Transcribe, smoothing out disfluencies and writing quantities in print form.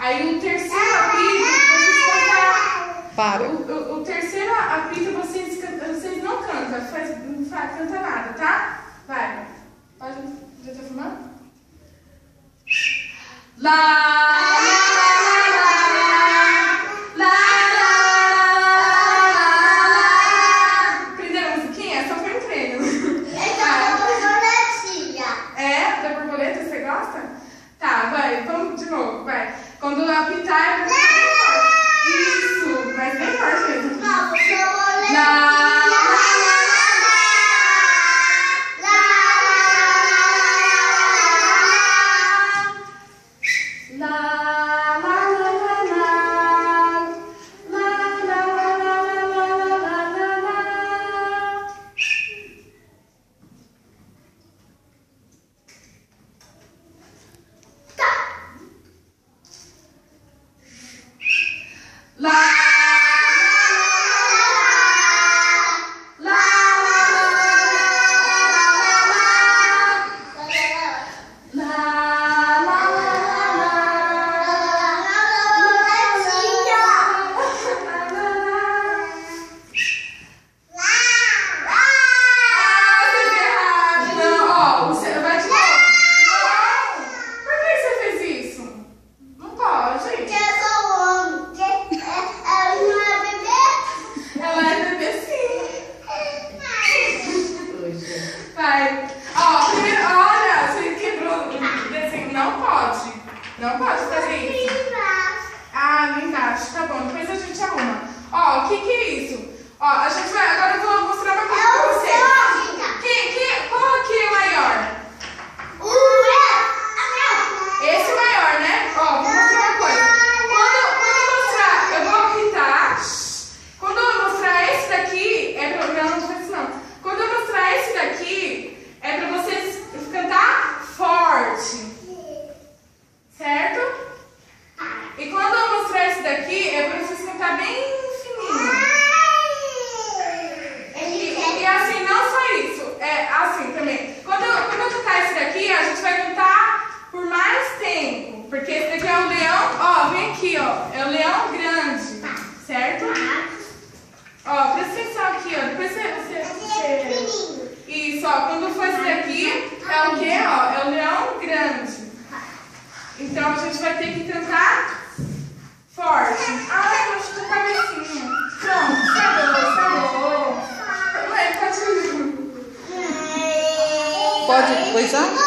Aí o terceiro apito, vocês cantam. Para. O terceiro apito vocês não cantam, não canta nada, tá? Vai. Pode. Já tá filmando? Aprenderam a musiquinha? Só foi um treino. É? Da borboleta, você gosta? Tá, vai, vamos de novo, vai. Quando eu apitar, é pra você bem forte. Isso, mas bem forte mesmo. Vai. Ó, primeiro, olha, você quebrou o desenho. Não pode. Não pode fazer isso. Ah, ali embaixo. Tá bom, depois a gente arruma. Ó, o que é isso? Ó, a gente vai. Agora eu vou mostrar uma coisa pra vocês. Qual aqui é o maior? Esse é o maior, né? Ó, vou mostrar uma coisa. Quando eu mostrar, eu vou apitar. Quando eu mostrar esse daqui, é pra. Não faz isso não. Quando eu mostrar esse daqui, é pra vocês cantar forte. Certo? E quando eu mostrar esse daqui, é pra vocês cantar bem fininho. E assim, não só isso. É assim também. Quando eu tocar esse daqui, a gente vai cantar por mais tempo. Porque esse daqui é o leão. Ó, vem aqui, ó. É o leão grande. Certo? Ó, presta atenção aqui, ó. Depois você... Isso, ó. Quando for esse daqui, é o quê, ó? É o leão grande. Então a gente vai ter que cantar forte. Ah, eu acho que a cabecinha. Pronto, acabou. Pode Pode coisar?